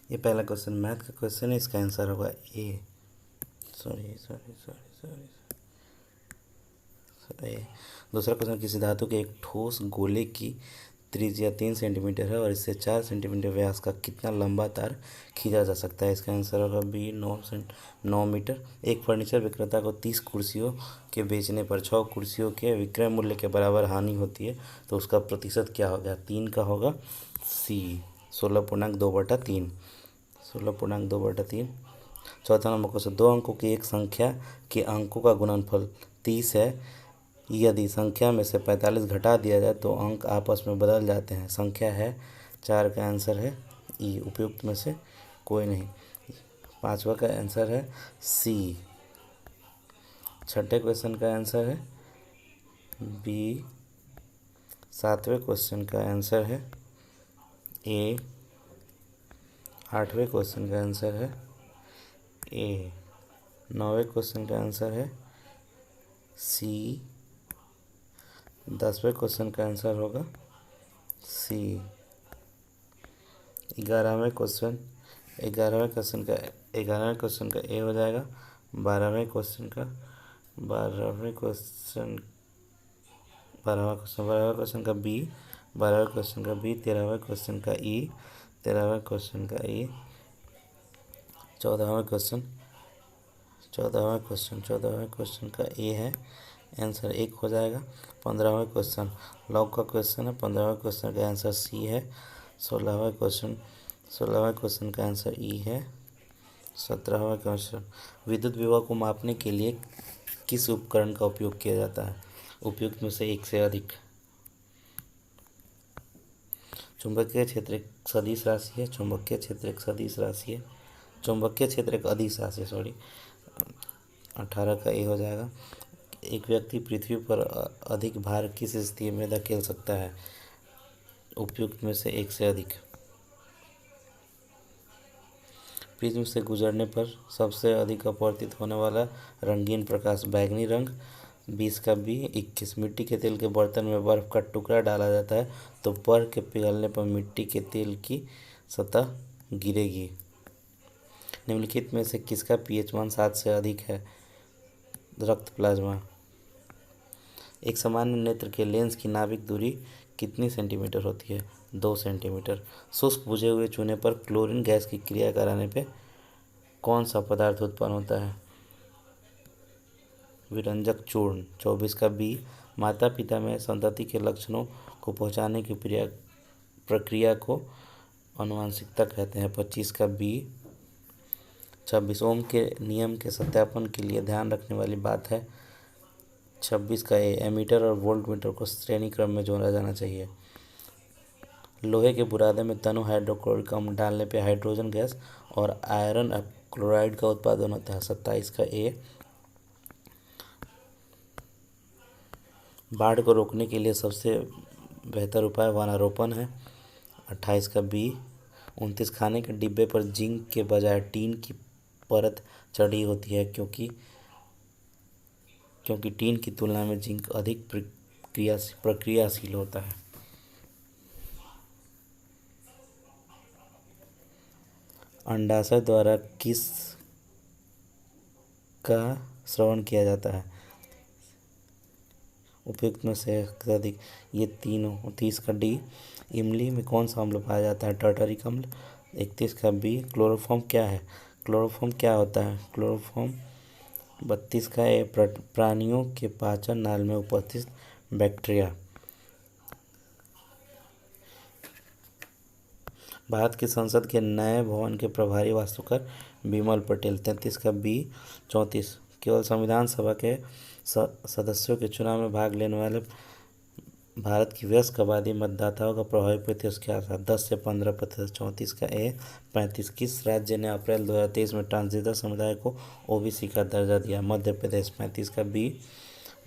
ये पहला question math का क्वेश्चन है, इसका आंसर होगा A. Sorry sorry sorry sorry sorry. दूसरा क्वेश्चन, किसी धातु के एक ठोस गोले की त्रिज्या 3 सेंटीमीटर है और इससे 4 सेंटीमीटर व्यास का कितना लंबा तार खींचा जा सकता है? इसका आंसर होगा बी, 9 मीटर। एक फर्नीचर विक्रेता को 30 कुर्सियों के बेचने पर 6 कुर्सियों के विक्रय मूल्य के बराबर हानि होती है, तो उसका प्रतिशत क्या होगा? 3 का होगा सी, 16.2/3। 16.2/3। चौथा नंबर क्वेश्चन, दो अंकों की एक संख्या के अंकों का गुणनफल 30 है। यदि संख्या में से 45 घटा दिया जाए तो अंक आपस में बदल जाते हैं। संख्या है 4 का आंसर है ई, उपयुक्त में से कोई नहीं। पांचवा का आंसर है सी। छठे क्वेश्चन का आंसर है बी। सातवें क्वेश्चन का आंसर है ए। आठवें क्वेश्चन का आंसर है ए। नौवें क्वेश्चन का आंसर है सी। 10वें क्वेश्चन का आंसर होगा सी। 11वें क्वेश्चन का ए हो जाएगा। 12वें क्वेश्चन का बी। 13वें क्वेश्चन का ई। 14वें क्वेश्चन का ए है, आंसर 1 हो जाएगा। 15वां क्वेश्चन लॉग का क्वेश्चन है, 15वें क्वेश्चन का आंसर सी है। 16वें क्वेश्चन का आंसर ई है। 17वां क्वेश्चन, विद्युत विभव को मापने के लिए किस उपकरण का उपयोग किया जाता है? उपयुक्त में से एक से अधिक। चुंबकीय क्षेत्र एक सदिश राशि है। चुंबकीय क्षेत्र एक अदिश राशि है। 18 का ए हो जाएगा। एक व्यक्ति पृथ्वी पर अधिक भार किस स्थिति में धकेल सकता है? उपयुक्त में से एक से अधिक। प्रिज्म से गुजरने पर सबसे अधिक अपवर्तित होने वाला रंगीन प्रकाश बैंगनी रंग। 20 का बी। 21, मिट्टी के तेल के बर्तन में बर्फ का टुकड़ा डाला जाता है तो बर्फ के पिघलने पर मिट्टी के तेल की सतह गिरेगी। निम्नलिखित में से किसका पीएच मान 7 से अधिक है? रक्त प्लाज्मा। एक सामान्य नेत्र के लेंस की नाभिक दूरी कितनी सेंटीमीटर होती है? 2 सेंटीमीटर। शुष्क बुझे हुए चूने पर क्लोरीन गैस की क्रिया कराने पे कौन सा पदार्थ उत्पन्न होता है? विरंजक चूर्ण। 24 का बी। माता पिता में संतति के लक्षणों को पहुंचाने की प्रक्रिया को आनुवंशिकता कहते हैं। 25 का बी। 26, ओम के नियम के सत्यापन के लिए ध्यान रखने वाली बात है। 26 का ए। एमीटर और वोल्ट मीटर को श्रेणी क्रम में जोड़ा जाना चाहिए। लोहे के बुरादे में तनु हाइड्रोक्लोरिक अम्ल डालने पर हाइड्रोजन गैस और आयरन क्लोराइड का उत्पादन होता है। 27 का ए। बाढ़ को रोकने के लिए सबसे बेहतर उपाय वनारोपण है। 28 का बी। 29, खाने के डिब्बे पर जिंक के बजाय टीन की परत चढ़ी होती है क्योंकि टीन की तुलना में जिंक अधिक प्रक्रियाशील होता है। अंडाशय द्वारा किस का श्रवण किया जाता है? उपयुक्त में से अधिक। ये तीनों। 30 का डी। इमली में कौन सा अम्ल पाया जाता है? टार्टरिक अम्ल। 31 का बी। क्लोरोफॉर्म क्या है? क्लोरोफॉर्म क्या होता है? क्लोरोफॉर्म। 32 का ए। प्राणियों के पाचन नाल में उपस्थित बैक्टीरिया। भारत की संसद के नए भवन के प्रभारी वास्तुकार बिमल पटेल। 33 का बी। 34, केवल संविधान सभा के सदस्यों के चुनाव में भाग लेने वाले भारत की वयस्क आबादी मतदाताओं का प्रभावी प्रतिशत क्या था? 10 से 15%। 34 का ए। 35, किस राज्य ने अप्रैल 2023 में ट्रांसजेंडर समुदाय को ओबीसी का दर्जा दिया? मध्य प्रदेश। 35 का बी।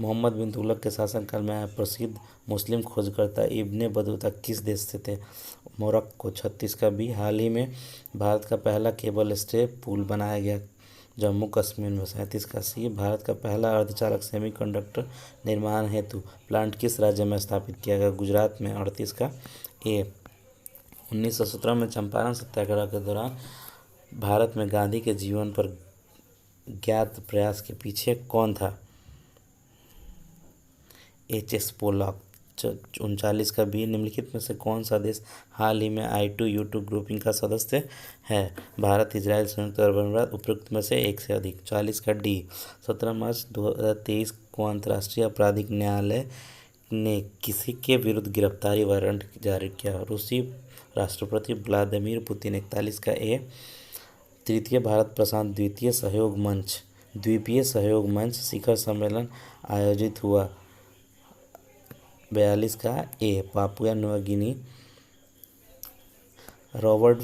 मोहम्मद बिन तुगलक के शासनकाल में आए प्रसिद्ध मुस्लिम खोजकर्ता इब्ने बतूता किस देश से थे? मोरक्को। 36 का बी। हाल ही में भारत का पहला केबल स्टे पुल बनाया गया जम्मू कश्मीर में। 37 का सी। भारत का पहला अर्धचालक सेमीकंडक्टर निर्माण हेतु प्लांट किस राज्य में स्थापित किया गया? गुजरात में। 38 का ए। 1917 में चंपारण सत्याग्रह के दौरान भारत में गांधी के जीवन पर ज्ञात प्रयास के पीछे कौन था? एच.एस. पोलॉक। 39 का बी, निम्नलिखित में से कौन सा देश हाल ही में I2U2 ग्रुपिंग का सदस्य है? भारत, इजराइल, संयुक्त अरब अमीरात, उपरोक्त में से एक से अधिक। 40 का डी, 17 मार्च 2023 को अंतर्राष्ट्रीय आपराधिक न्यायालय ने किसी के विरुद्ध गिरफ्तारी वारंट जारी किया? रूसी राष्ट्रपति व्लादिमीर पुतिन। 41 का ए, तृतीय भारत प्रशांत द्वीपीय सहयोग मंच शिखर सम्मेलन आयोजित हुआ? 42 का A, Papua New Guinea. Robert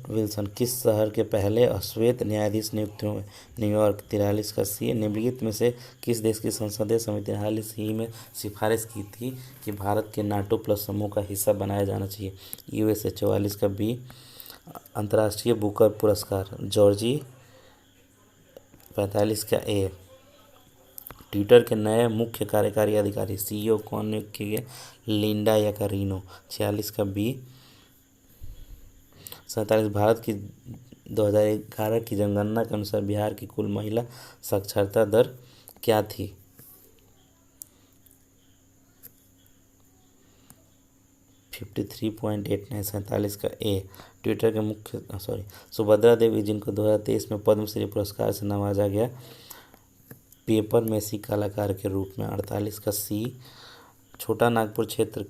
Wilson किस शहर के पहले श्वेत न्यायाधीश नियुक्त हुए? न्यूयॉर्क। 43 का सी, निम्नलिखित में से किस देश की संसदीय समिति ने हाल ही में सिफारिश की थी कि भारत के नाटो प्लस समूह का हिस्सा बनाया जाना चाहिए? USA। 44 का बी, अंतर्राष्ट्रीय बुकर पुरस्कार जॉर्जी। 45 का ए, ट्विटर के नए मुख्य कार्यकारी अधिकारी CEO कौन नियुक्त किए गए? Linda Yaccarino. 46 का बी, 47 भारत की 2011 की जनगणना के अनुसार बिहार की कुल महिला साक्षरता दर क्या थी? 53.89। 47 का ए, ट्विटर के मुख्य सुभद्रा देवी, जिनको 2023 में पद्मश्री पुरस्कार से नवाजा गया, पेपर मेसी कलाकार के रूप में। 48 का सी, छोटा नागपुर क्षेत्र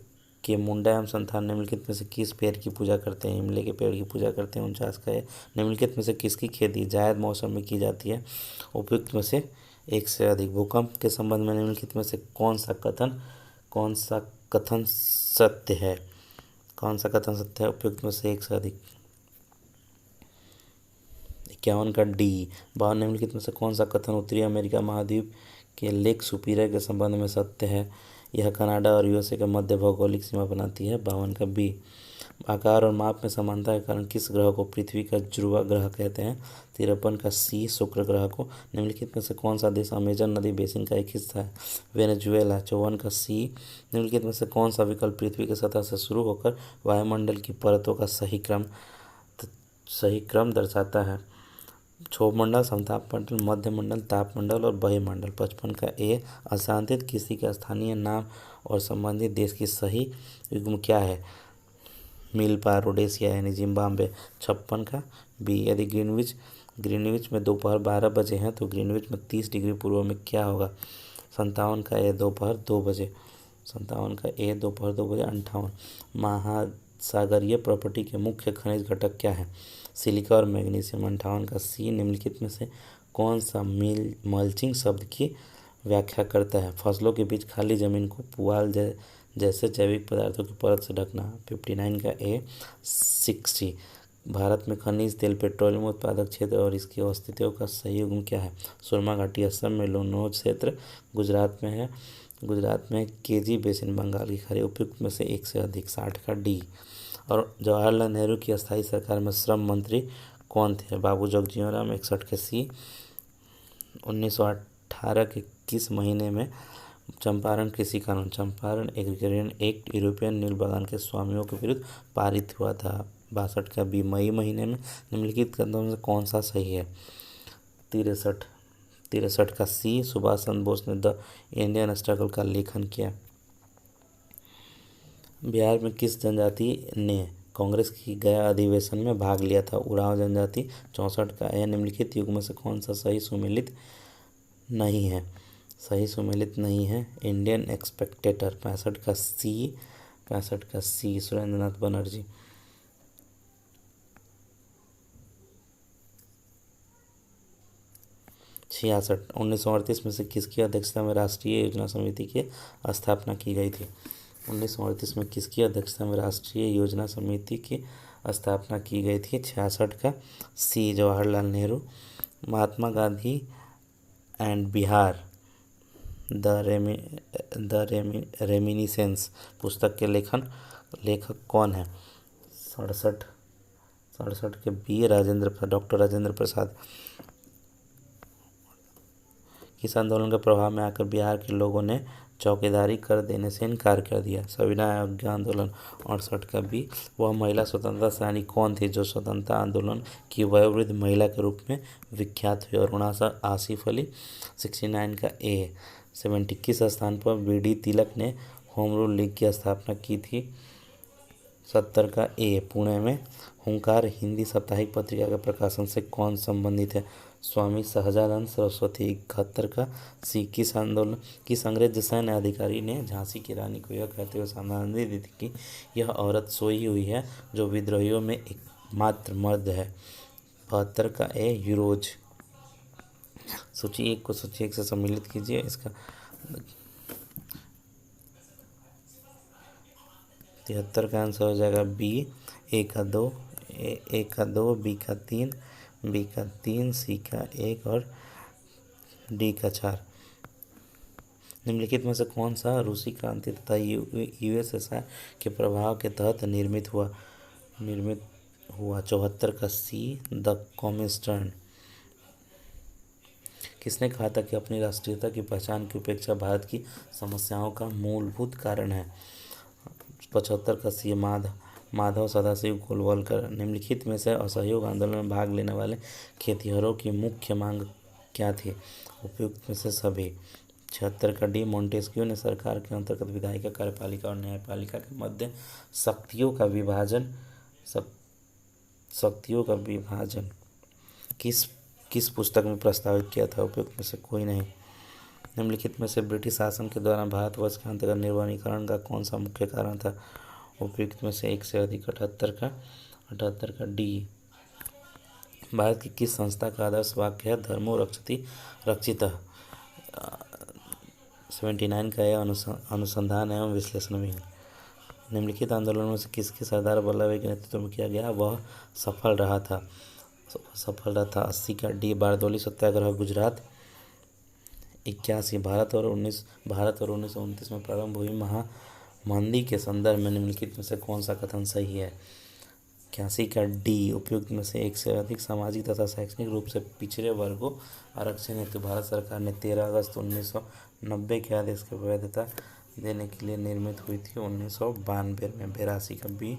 के मुंडा एवं संथान निम्नलिखित में से किस पेड़ की पूजा करते हैं? इमली के पेड़ की पूजा करते हैं। 49 का है, निम्नलिखित में से किसकी खेती जायद मौसम में की जाती है? उपयुक्त में से एक से अधिक। भूकंप के संबंध में निम्नलिखित में से कौन सा कथन सत्य है? उपयुक्त में से एक से अधिक। 51 का डी, 52 निम्नलिखित में से कौन सा कथन उत्तरी अमेरिका महाद्वीप के लेक सुपीरियर के संबंध में सत्य है? यह कनाडा और USA के मध्य भौगोलिक सीमा बनाती है। 52 का बी, आकार और माप में समानता के कारण किस ग्रह को पृथ्वी का ध्रुव ग्रह कहते हैं? 53 का सी, शुक्र ग्रह को। निम्नलिखित में से कौन सा देश अमेजन नदी बेसिन का एक हिस्सा है? वेनेजुएला। 54 का सी, निम्नलिखित में से कौन सा विकल्प पृथ्वी की सतह से शुरू होकर वायुमंडल की परतों का सही क्रम दर्शाता है? क्षोभमंडल, समतापमंडल, मध्यमंडल, तापमंडल और बहिमंडल। 55 का ए, अशांतित किसी के स्थानीय नाम और संबंधित देश की सही युग्म क्या है? मिल्पा, रोडेशिया यानी जिम्बाब्वे। 56 का बी, यदि ग्रीनविच में दोपहर 12 बजे हैं तो ग्रीनविच में 30 डिग्री पूर्व में क्या होगा? 57 का ए, दोपहर 2 बजे। 57 का ए, दोपहर 2 बजे। 58, महासागरीय प्रॉपर्टी के मुख्य खनिज घटक क्या है? सिलिका और मैग्नीशियम। 58 का सी, निम्नलिखित में से कौन सा मल्चिंग शब्द की व्याख्या करता है? फसलों के बीच खाली जमीन को पुआल जैसे जैविक पदार्थों की परत से ढकना। 59 का ए। 60, भारत में खनिज तेल पेट्रोलियम उत्पादक क्षेत्र और इसकी अस्तित्व का सही युग्म क्या है? सुरमा घाटी असम में, लोनो क्षेत्र गुजरात में है, गुजरात में केजी बेसिन बंगाल की खाड़ी। उपयुक्त में से एक से अधिक। 60 का डी, और जवाहरलाल नेहरू की अस्थायी सरकार में श्रम मंत्री कौन थे? बाबू जगजीवन राम। 61 के सी, 1918 के किस महीने में चंपारण कृषि कानून चंपारण एग्रीकल्चर एक्ट यूरोपियन नील बागान के स्वामियों के विरुद्ध पारित हुआ था? 62 का बी, मई महीने में। निम्नलिखित कथनों में से कौन सा सही है? 63 का सी, सुभाष चंद्र बोस ने द इंडियन स्ट्रगल का लेखन किया। बिहार में किस जनजाति ने कांग्रेस की गया अधिवेशन में भाग लिया था? उरांव जनजाति। 64 का ए, निम्नलिखित युग में से कौन सा सही सुमेलित नहीं है? इंडियन एक्सपेक्टेटर। 65 का सी, सुरेंद्रनाथ बनर्जी। 66, 1938 में से किसकी अध्यक्षता में राष्ट्रीय योजना समिति की स्थापना की गई थी? 1938 में किसकी अध्यक्षता में राष्ट्रीय योजना समिति की स्थापना की गई थी? 66 का C, Jawaharlal Nehru. Mahatma Gandhi and Bihar the reminiscence पुस्तक के लेखक कौन है? 67 के बी, डॉक्टर राजेंद्र प्रसाद। किस आंदोलन के प्रभाव में आकर बिहार के लोगों ने चौकीदारी कर देने से इनकार कर दिया। सविनय अवज्ञा आंदोलन 68 का बी, वह महिला स्वतंत्रता सेनानी कौन थी जो स्वतंत्रता आंदोलन की वयोवृद्ध महिला के रूप में विख्यात हुई? अरुणा आसिफ अली। 69 का ए। 70 किस स्थान पर बी.डी. तिलक ने होम रूल लीग की स्थापना की थी? 70 का ए, पुणे में। हुंकार हिंदी साप्ताहिक पत्रिका के प्रकाशन से कौन संबंधित है? स्वामी सहजानंद सरस्वती। 71 का सी, किस अंग्रेज सैन्य अधिकारी ने झांसी की रानी को यह कहते हुए सावधानी दी थी कि यह औरत सोई हुई है जो विद्रोहियों में एकमात्र मर्द है? 72 का ए, यूरोज। सूची 1 को सूची 1 से सम्मिलित कीजिए। इसका 73 का आंसर हो जाएगा बी, ए का 2, बी का 3, सी का 1 और डी का 4। निम्नलिखित में से कौन सा रूसी क्रांति तथा यूएसएसआर के प्रभाव के तहत निर्मित हुआ? 74 का सी, द कॉमिंस्टर्न। किसने कहा था कि अपनी राष्ट्रीयता की पहचान की उपेक्षा भारत की समस्याओं का मूलभूत कारण है? 75 का सी, माधव सदाशिव गोलवलकर। निम्नलिखित में से असहयोग आंदोलन में भाग लेने वाले खेतिहरों की मुख्य मांग क्या थी? उपयुक्त में से सभी। 76 का डी, मोंटेस्क्यू ने सरकार के अंतर्गत विधायिका, कार्यपालिका और न्यायपालिका के मध्य शक्तियों का विभाजन किस पुस्तक में प्रस्तावित किया था? उपयुक्त में से कोई नहीं। निम्नलिखित में से ब्रिटिश शासन के दौरान भारतवर्ष के अंतर्गत निर्वनीकरण का कौन सा मुख्य कारण था? उपयुक्त में से एक से अधिक। 78 का डी। भारत की किस संस्था का आदर्श वाक्य है धर्मो रक्षति रक्षितः? 79 का यह अनुसंधान एवं विश्लेषण भी है। निम्नलिखित आंदोलनों में से किसके सरदार वल्लभ भाई के नेतृत्व में किया गया वह सफल रहा था? 80 का डी, बारदौली सत्याग्रह, गुजरात। 81 भारत और 1929 में प्रारंभ हुई महामंदी के संदर्भ में निम्नलिखित में से कौन सा कथन सही है? 81 का डी। उपयुक्त में से एक से अधिक सामाजिक तथा शैक्षणिक रूप से पिछड़े वर्गों आरक्षण हेतु भारत सरकार ने 13 अगस्त 1990 के आदेश की वैधता देने के लिए निर्मित हुई थी 1992 में। 82 का बी,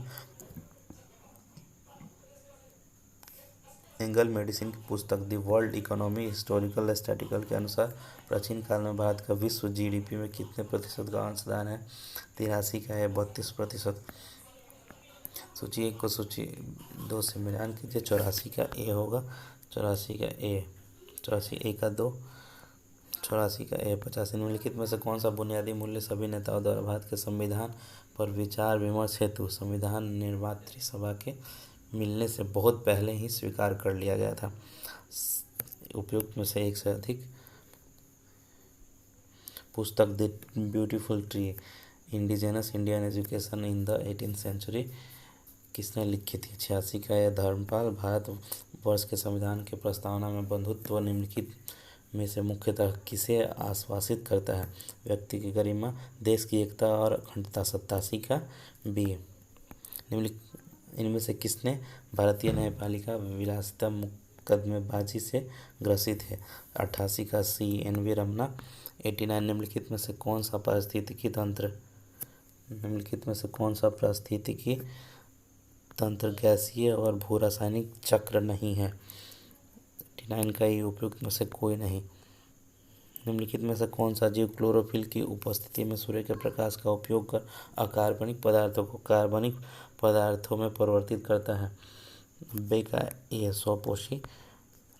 एंगल मेडिसिन की पुस्तक the world economy historical statistical के अनुसार प्राचीन काल में भारत का विश्व जीडीपी में कितने प्रतिशत का अंशदान है? 83 का है, 32%। सूची 1 को सूची 2 से मिलान कीजिए। 84 का ए होगा, 84 का ए, 84 ए का 2, 84 का ए। 85 निम्नलिखित में से कौन सा बुनियादी मूल्य सभी नेताओं द्वारा भारत के संविधान पर विचार विमर्श हेतु संविधान निर्मात्री सभा के मिलने से बहुत पहले ही स्वीकार कर लिया गया था? उपयुक्त में से एक से अधिक। पुस्तक the beautiful tree, indigenous Indian education in the 18th century किसने लिखी थी? 86 का यह धर्मपाल। भारत वर्ष के संविधान के प्रस्तावना में बंधुत्व निम्नलिखित में से मुख्यतः किसे आश्वासित करता है? व्यक्ति की गरिमा, देश की एकता और अखंडता। 87 का बी। इनमें से किसने भारतीय न्यायपालिका विलासिता मुकदमेबाजी से ग्रसित है? 88 का सी, एन.वी. रमना। 89 निम्नलिखित में से कौन सा पारिस्थितिकी तंत्र गैसीय और भू रासायनिक चक्र नहीं है? 89 का ही उपयुक्त में से कोई नहीं। निम्नलिखित में से कौन सा जीव क्लोरोफिल की उपस्थिति में सूर्य के प्रकाश का उपयोग कर अकार्बनिक पदार्थों को कार्बनिक पदार्थों में परिवर्तित करता है? 90 का ये स्वपोषी।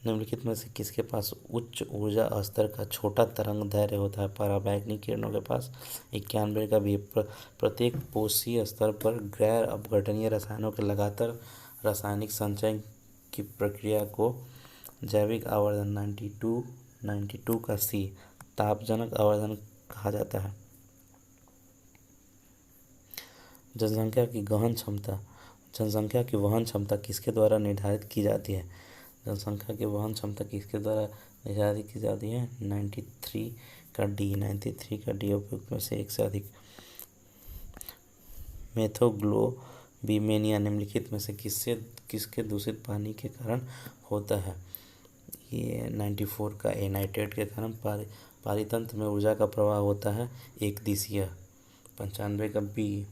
निम्नलिखित में से किसके पास उच्च ऊर्जा स्तर का छोटा तरंग दैर्ध्य होता है? पराबैंगनी किरणों के पास। 91 का भी। प्रत्येक पोषी स्तर पर गैर अपघटनीय रसायनों के लगातार रासायनिक संचय की प्रक्रिया को जैविक आवर्धन। 92 का सी, तापजनक आवर्धन कहा जाता है। जनसंख्या की वहन क्षमता किसके द्वारा निर्धारित की जाती है? जनसंख्या की वहन क्षमता किसके द्वारा निर्धारित की जाती है? 93 का डी। उपयुक्त में से एक से अधिक। मेथोग्लोबिमेनिया निम्नलिखित में से किसके दूषित पानी के कारण होता है? ये 94 का ए, नाइट्रेट के कारण पारितंत्र में ऊर्जा का प्रवाह होता है एक दिशीय। 95 का बी,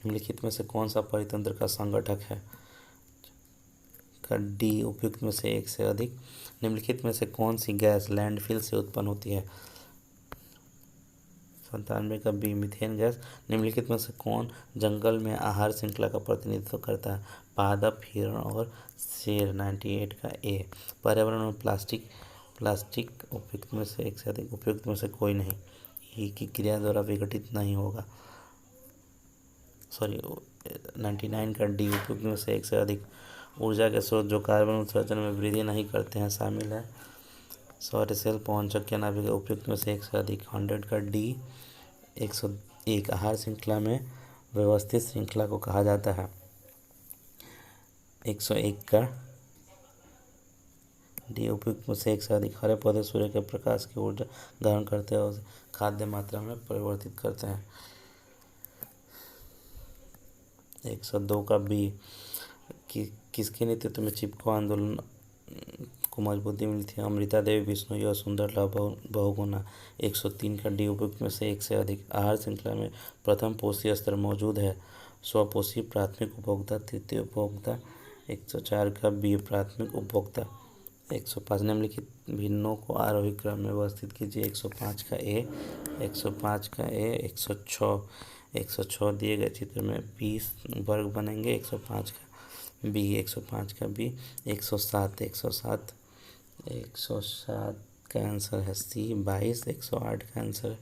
निम्नलिखित में से कौन सा परितंत्र का संगठक है? का डी, उपयुक्त में से एक से अधिक। निम्नलिखित में से कौन सी गैस लैंडफिल से उत्पन्न होती है? 97 का बी, मीथेन गैस। निम्नलिखित में से कौन जंगल में आहार श्रृंखला का प्रतिनिधित्व करता है? पादप, हिरण और शेर। 98 का ए, पर्यावरण में प्लास्टिक उपयुक्त में से एक से अधिक। उपयुक्त में से कोई नहीं, ई की क्रिया द्वारा विघटित नहीं होगा। 99 का डी, उपयुक्त में से एक से अधिक। ऊर्जा के स्रोत जो कार्बन उत्सर्जन में वृद्धि नहीं करते हैं शामिल है सौर सेल, पवनचक्की, नाभिक। उपयुक्त में से एक से अधिक। 100 का डी, 101। आहार श्रृंखला में व्यवस्थित श्रृंखला को कहा जाता है। 101 का डी, उपयुक्त में से एक से अधिक। हरे पौधे सूर्य के प्रकाश की ऊर्जा ग्रहण करते हैं और खाद्य मात्रा में परिवर्तित करते हैं। 102 का बी, किसके नेतृत्व में चिपको आंदोलन को मजबूती मिली थी? अमृता देवी, बिश्नोई और सुंदरलाल बहुगुणा। 103 का डी, उपयुक्त में से एक से अधिक। आहार श्रृंखला में प्रथम पोषी स्तर मौजूद है, स्वपोषी, प्राथमिक उपभोक्ता, तृतीय उपभोक्ता। 104 का बी, प्राथमिक उपभोक्ता। 105, निम्नलिखित भिन्नों को आरोही क्रम में व्यवस्थित कीजिए। 105 का ए, 105 का ए, 106 दिए गए चित्र में 20 वर्ग बनेंगे। 105 का बी, 105 का बी। 107 का आंसर है सी, 22। 108 का आंसर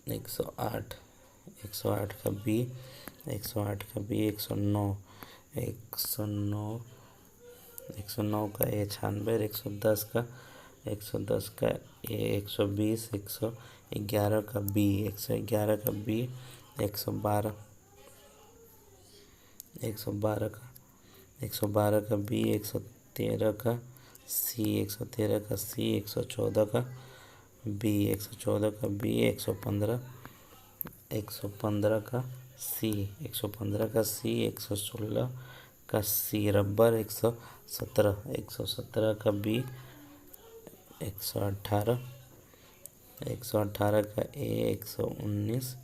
108 का बी, 109 109 का ए, 96। 110 का ए, 120। 111 का बी, 111 का बी। 112 का बी। 113 का सी, 113 का सी। 114 का बी, 114 का बी। 115 का सी, 115 का सी। 116 का सी, रबर। 117 का बी। 118 का ए। 119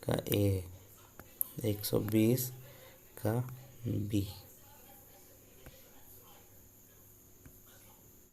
का ए। 120 का बी।